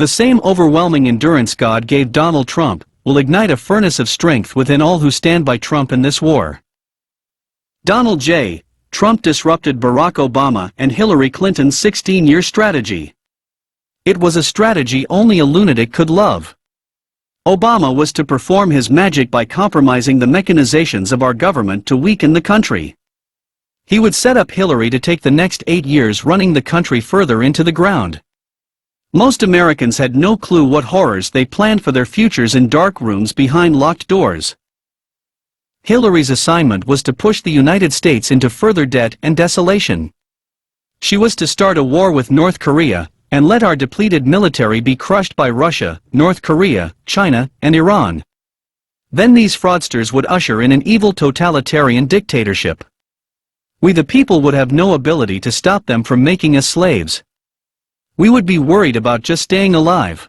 The same overwhelming endurance God gave Donald Trump will ignite a furnace of strength within all who stand by Trump in this war. Donald J. Trump disrupted Barack Obama and Hillary Clinton's 16-year strategy. It was a strategy only a lunatic could love. Obama was to perform his magic by compromising the mechanizations of our government to weaken the country. He would set up Hillary to take the next 8 years running the country further into the ground. Most Americans had no clue what horrors they planned for their futures in dark rooms behind locked doors. Hillary's assignment was to push the United States into further debt and desolation. She was to start a war with North Korea, and let our depleted military be crushed by Russia, North Korea, China, and Iran. Then these fraudsters would usher in an evil totalitarian dictatorship. We the people would have no ability to stop them from making us slaves. We would be worried about just staying alive.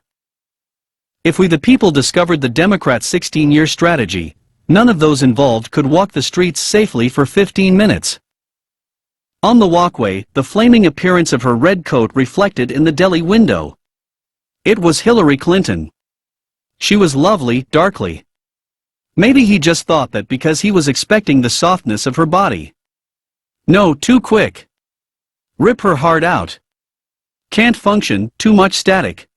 If we the people discovered the Democrats' 16-year strategy, none of those involved could walk the streets safely for 15 minutes. On the walkway, the flaming appearance of her red coat reflected in the deli window. It was Hillary Clinton. She was lovely, darkly. Maybe he just thought that because he was expecting the softness of her body. No, too quick. Rip her heart out. Can't function, too much static.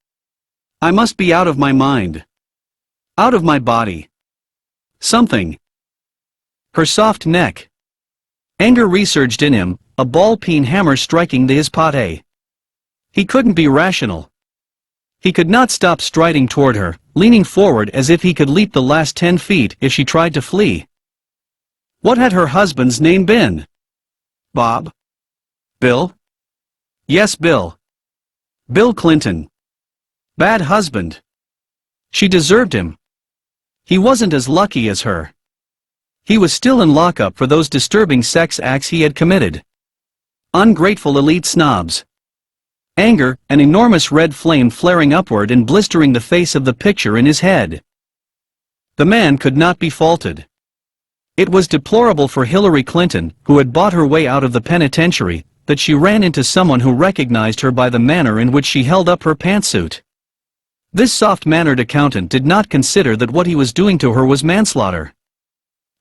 I must be out of my mind. Out of my body. Something. Her soft neck. Anger resurged in him, a ball-peen hammer striking his pate. He couldn't be rational. He could not stop striding toward her, leaning forward as if he could leap the last 10 feet if she tried to flee. What had her husband's name been? Bob? Bill? Yes, Bill. Bill Clinton. Bad husband. She deserved him. He wasn't as lucky as her. He was still in lockup for those disturbing sex acts he had committed. Ungrateful elite snobs. Anger, an enormous red flame flaring upward and blistering the face of the picture in his head. The man could not be faulted. It was deplorable for Hillary Clinton, who had bought her way out of the penitentiary, that she ran into someone who recognized her by the manner in which she held up her pantsuit. This soft-mannered accountant did not consider that what he was doing to her was manslaughter.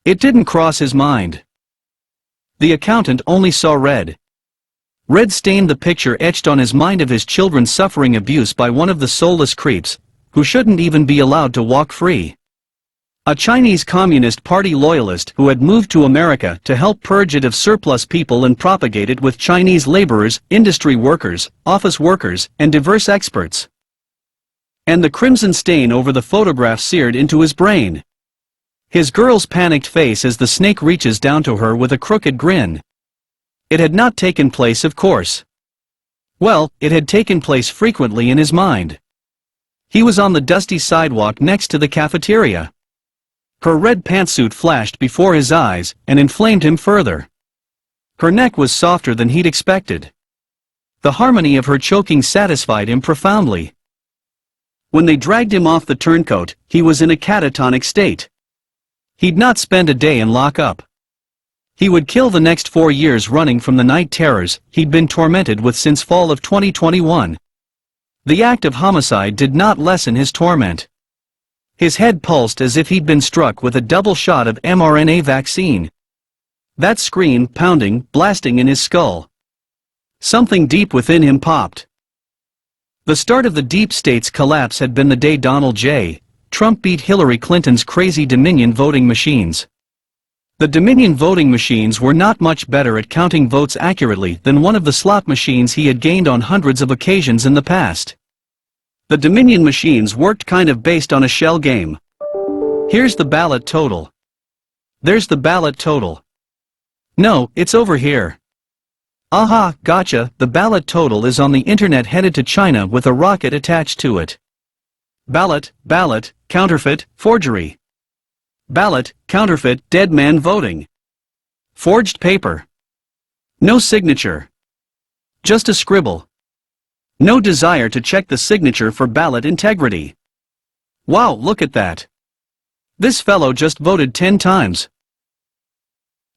It didn't cross his mind. The accountant only saw red. Red stained the picture etched on his mind of his children suffering abuse by one of the soulless creeps, who shouldn't even be allowed to walk free. A Chinese Communist Party loyalist who had moved to America to help purge it of surplus people and propagate it with Chinese laborers, industry workers, office workers, and diverse experts. And the crimson stain over the photograph seared into his brain. His girl's panicked face as the snake reaches down to her with a crooked grin. It had not taken place, of course. Well, it had taken place frequently in his mind. He was on the dusty sidewalk next to the cafeteria. Her red pantsuit flashed before his eyes and inflamed him further. Her neck was softer than he'd expected. The harmony of her choking satisfied him profoundly. When they dragged him off the turncoat, he was in a catatonic state. He'd not spend a day in lockup. He would kill the next 4 years running from the night terrors he'd been tormented with since fall of 2021. The act of homicide did not lessen his torment. His head pulsed as if he'd been struck with a double shot of mRNA vaccine. That scream pounding, blasting in his skull. Something deep within him popped. The start of the deep state's collapse had been the day Donald J. Trump beat Hillary Clinton's crazy Dominion voting machines. The Dominion voting machines were not much better at counting votes accurately than one of the slot machines he had gained on hundreds of occasions in the past. The Dominion machines worked kind of based on a shell game. Here's the ballot total. There's the ballot total. No, it's over here. Aha, gotcha, the ballot total is on the internet headed to China with a rocket attached to it. Ballot, counterfeit, forgery. Ballot, counterfeit, dead man voting. Forged paper. No signature. Just a scribble. No desire to check the signature for ballot integrity. Wow, look at that. This fellow just voted 10 times.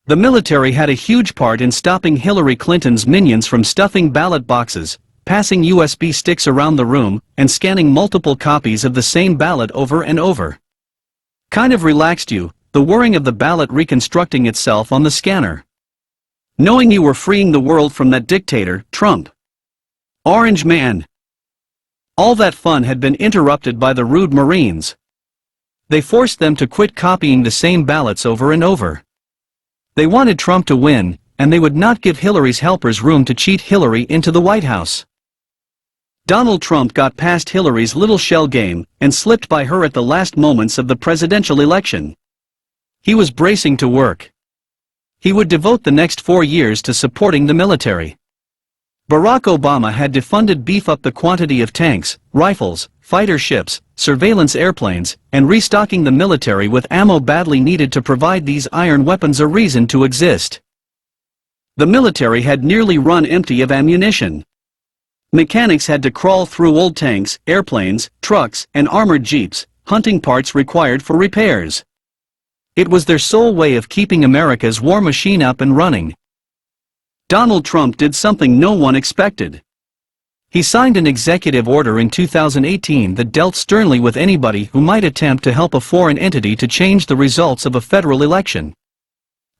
The military had a huge part in stopping Hillary Clinton's minions from stuffing ballot boxes, passing USB sticks around the room, and scanning multiple copies of the same ballot over and over. Kind of relaxed you, the whirring of the ballot reconstructing itself on the scanner. Knowing you were freeing the world from that dictator, Trump. Orange Man. All that fun had been interrupted by the rude Marines. They forced them to quit copying the same ballots over and over. They wanted Trump to win, and they would not give Hillary's helpers room to cheat Hillary into the White House. Donald Trump got past Hillary's little shell game, and slipped by her at the last moments of the presidential election. He was bracing to work. He would devote the next 4 years to supporting the military. Barack Obama had defunded beef up the quantity of tanks, rifles, fighter ships, surveillance airplanes, and restocking the military with ammo badly needed to provide these iron weapons a reason to exist. The military had nearly run empty of ammunition. Mechanics had to crawl through old tanks, airplanes, trucks, and armored jeeps, hunting parts required for repairs. It was their sole way of keeping America's war machine up and running. Donald Trump did something no one expected. He signed an executive order in 2018 that dealt sternly with anybody who might attempt to help a foreign entity to change the results of a federal election.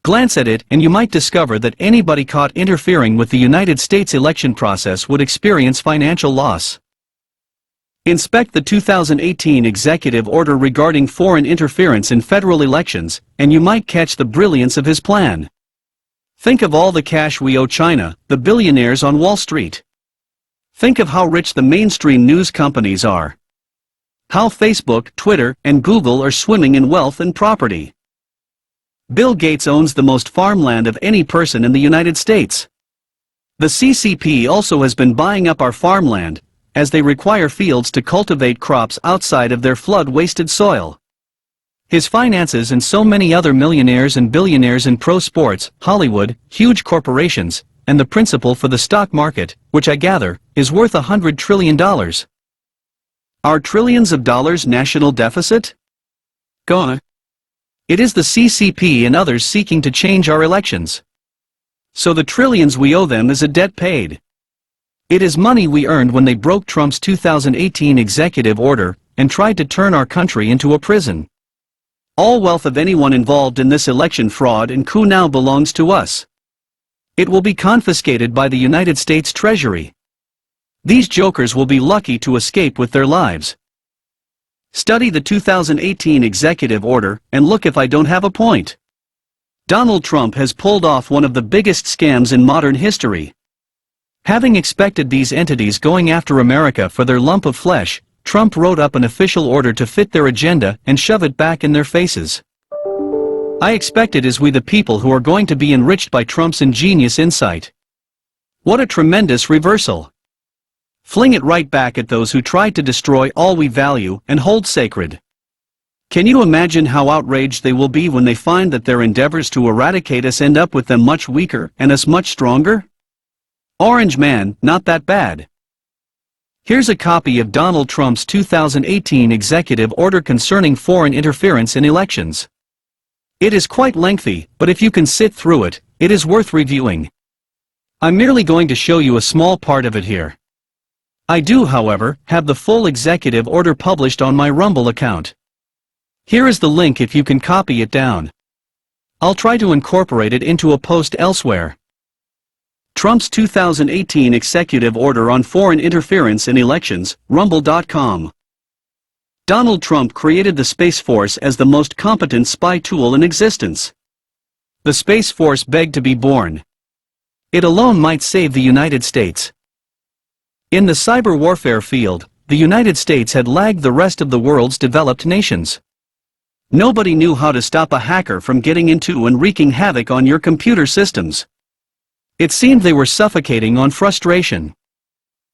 Glance at it and you might discover that anybody caught interfering with the United States election process would experience financial loss. Inspect the 2018 executive order regarding foreign interference in federal elections, and you might catch the brilliance of his plan. Think of all the cash we owe China, the billionaires on Wall Street. Think of how rich the mainstream news companies are. How Facebook, Twitter, and Google are swimming in wealth and property. Bill Gates owns the most farmland of any person in the United States. The CCP also has been buying up our farmland, as they require fields to cultivate crops outside of their flood-wasted soil. His finances and so many other millionaires and billionaires in pro sports, Hollywood, huge corporations, and the principal for the stock market, which I gather, is worth $100 trillion. Are trillions of dollars national deficit? Gone. It is the CCP and others seeking to change our elections. So the trillions we owe them is a debt paid. It is money we earned when they broke Trump's 2018 executive order and tried to turn our country into a prison. All wealth of anyone involved in this election fraud and coup now belongs to us. It will be confiscated by the United States Treasury. These jokers will be lucky to escape with their lives. Study the 2018 executive order and look if I don't have a point. Donald Trump has pulled off one of the biggest scams in modern history. Having expected these entities going after America for their lump of flesh, Trump wrote up an official order to fit their agenda and shove it back in their faces. I expect it is we the people who are going to be enriched by Trump's ingenious insight. What a tremendous reversal. Fling it right back at those who tried to destroy all we value and hold sacred. Can you imagine how outraged they will be when they find that their endeavors to eradicate us end up with them much weaker and us much stronger? Orange Man, not that bad. Here's a copy of Donald Trump's 2018 executive order concerning foreign interference in elections. It is quite lengthy, but if you can sit through it, it is worth reviewing. I'm merely going to show you a small part of it here. I do, however, have the full executive order published on my Rumble account. Here is the link if you can copy it down. I'll try to incorporate it into a post elsewhere. Trump's 2018 executive order on foreign interference in elections, rumble.com. Donald Trump created the Space Force as the most competent spy tool in existence. The Space Force begged to be born. It alone might save the United States. In the cyber warfare field, the United States had lagged the rest of the world's developed nations. Nobody knew how to stop a hacker from getting into and wreaking havoc on your computer systems. It seemed they were suffocating on frustration.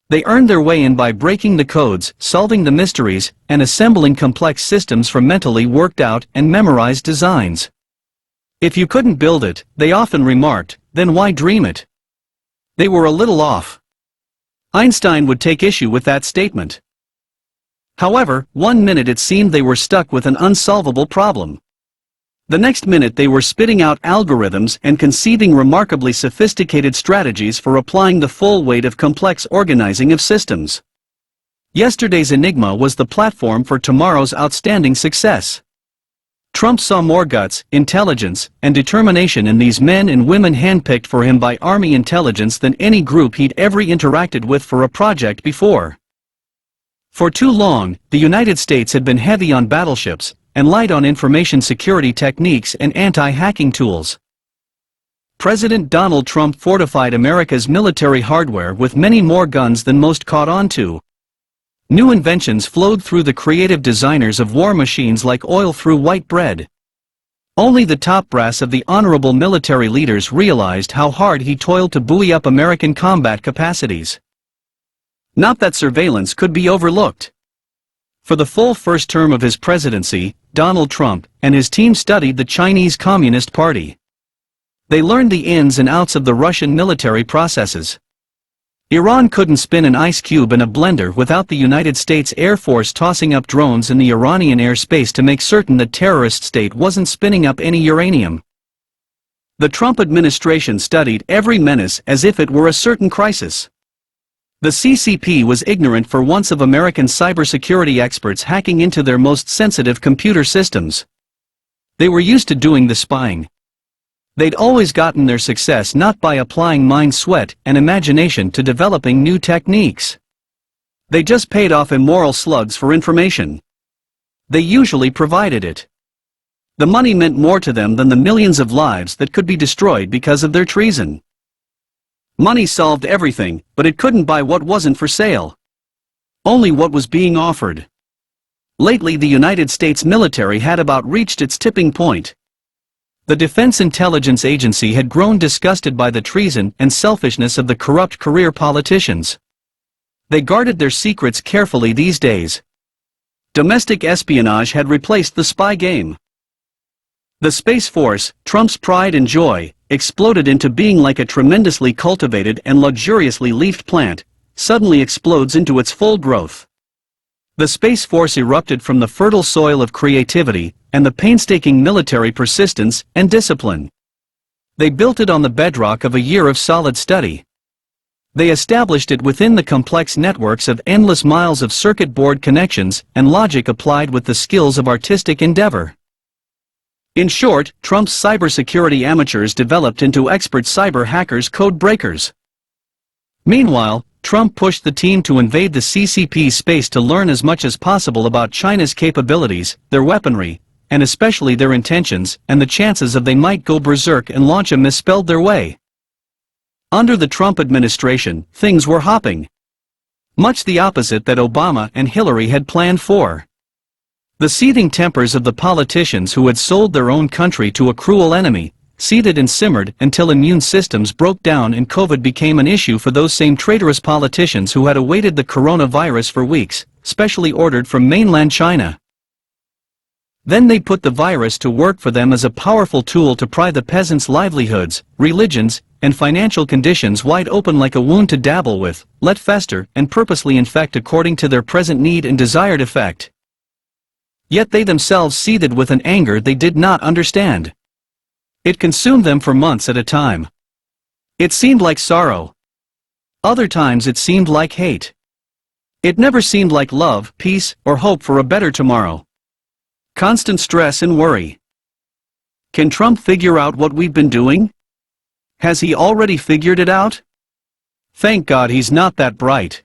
They earned their way in by breaking the codes, solving the mysteries, and assembling complex systems from mentally worked out and memorized designs. If you couldn't build it, they often remarked, then why dream it? They were a little off. Einstein would take issue with that statement. However, one minute it seemed they were stuck with an unsolvable problem. The next minute they were spitting out algorithms and conceiving remarkably sophisticated strategies for applying the full weight of complex organizing of systems. Yesterday's enigma was the platform for tomorrow's outstanding success. Trump saw more guts, intelligence, and determination in these men and women handpicked for him by Army intelligence than any group he'd ever interacted with for a project before. For too long, the United States had been heavy on battleships, and light on information security techniques and anti-hacking tools. President Donald Trump fortified America's military hardware with many more guns than most caught on to. New inventions flowed through the creative designers of war machines like oil through white bread. Only the top brass of the honorable military leaders realized how hard he toiled to buoy up American combat capacities. Not that surveillance could be overlooked. For the full first term of his presidency, Donald Trump and his team studied the Chinese Communist Party. They learned the ins and outs of the Russian military processes. Iran couldn't spin an ice cube in a blender without the United States Air Force tossing up drones in the Iranian airspace to make certain the terrorist state wasn't spinning up any uranium. The Trump administration studied every menace as if it were a certain crisis. The CCP was ignorant for once of American cybersecurity experts hacking into their most sensitive computer systems. They were used to doing the spying. They'd always gotten their success not by applying mind, sweat, and imagination to developing new techniques. They just paid off immoral slugs for information. They usually provided it. The money meant more to them than the millions of lives that could be destroyed because of their treason. Money solved everything, but it couldn't buy what wasn't for sale. Only what was being offered. Lately the United States military had about reached its tipping point. The Defense Intelligence Agency had grown disgusted by the treason and selfishness of the corrupt career politicians. They guarded their secrets carefully these days. Domestic espionage had replaced the spy game. The Space Force, Trump's pride and joy, exploded into being like a tremendously cultivated and luxuriously leafed plant, suddenly explodes into its full growth. The Space Force erupted from the fertile soil of creativity and the painstaking military persistence and discipline. They built it on the bedrock of a year of solid study. They established it within the complex networks of endless miles of circuit board connections and logic applied with the skills of artistic endeavor. In short, Trump's cybersecurity amateurs developed into expert cyber hackers, code breakers. Meanwhile, Trump pushed the team to invade the CCP space to learn as much as possible about China's capabilities, their weaponry, and especially their intentions, and the chances of they might go berserk and launch a misspelled their way. Under the Trump administration, things were hopping. Much the opposite that Obama and Hillary had planned for. The seething tempers of the politicians who had sold their own country to a cruel enemy, seethed and simmered until immune systems broke down and COVID became an issue for those same traitorous politicians who had awaited the coronavirus for weeks, specially ordered from mainland China. Then they put the virus to work for them as a powerful tool to pry the peasants' livelihoods, religions, and financial conditions wide open like a wound to dabble with, let fester, and purposely infect according to their present need and desired effect. Yet they themselves seethed with an anger they did not understand. It consumed them for months at a time. It seemed like sorrow. Other times it seemed like hate. It never seemed like love, peace, or hope for a better tomorrow. Constant stress and worry. Can Trump figure out what we've been doing? Has he already figured it out? Thank God he's not that bright.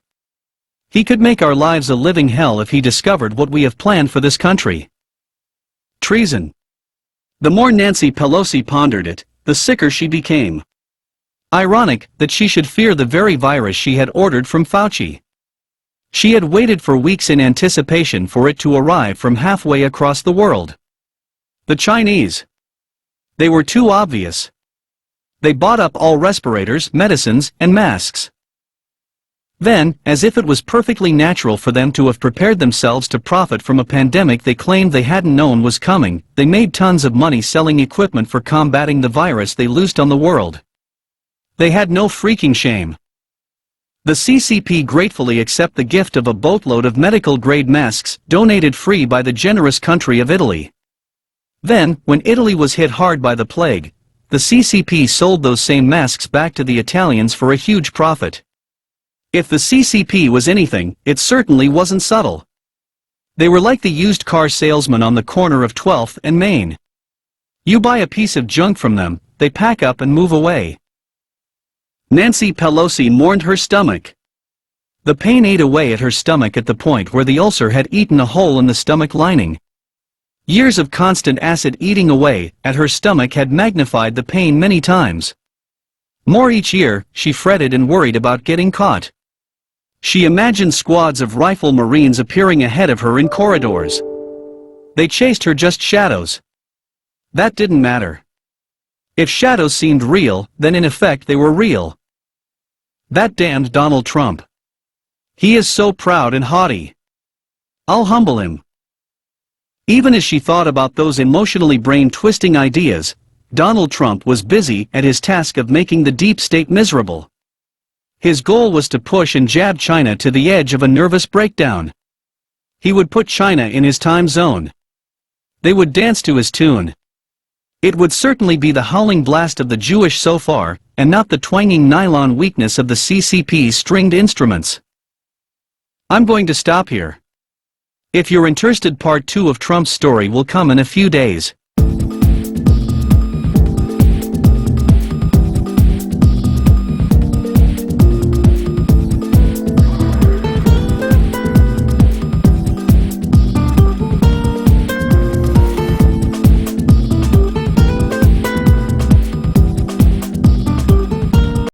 He could make our lives a living hell if he discovered what we have planned for this country. Treason. The more Nancy Pelosi pondered it, the sicker she became. Ironic that she should fear the very virus she had ordered from Fauci. She had waited for weeks in anticipation for it to arrive from halfway across the world. The Chinese. They were too obvious. They bought up all respirators, medicines, and masks. Then, as if it was perfectly natural for them to have prepared themselves to profit from a pandemic they claimed they hadn't known was coming, they made tons of money selling equipment for combating the virus they loosed on the world. They had no freaking shame. The CCP gratefully accept the gift of a boatload of medical-grade masks, donated free by the generous country of Italy. Then, when Italy was hit hard by the plague, the CCP sold those same masks back to the Italians for a huge profit. If the CCP was anything, it certainly wasn't subtle. They were like the used car salesman on the corner of 12th and Main. You buy a piece of junk from them, they pack up and move away. Nancy Pelosi mourned her stomach. The pain ate away at her stomach at the point where the ulcer had eaten a hole in the stomach lining. Years of constant acid eating away at her stomach had magnified the pain many times. More each year, she fretted and worried about getting caught. She imagined squads of rifle Marines appearing ahead of her in corridors. They chased her just shadows. That didn't matter. If shadows seemed real, then in effect they were real. That damned Donald Trump. He is so proud and haughty. I'll humble him. Even as she thought about those emotionally brain-twisting ideas, Donald Trump was busy at his task of making the deep state miserable. His goal was to push and jab China to the edge of a nervous breakdown. He would put China in his time zone. They would dance to his tune. It would certainly be the howling blast of the Jewish shofar, and not the twanging nylon weakness of the CCP's stringed instruments. I'm going to stop here. If you're interested, part 2 of Trump's story will come in a few days.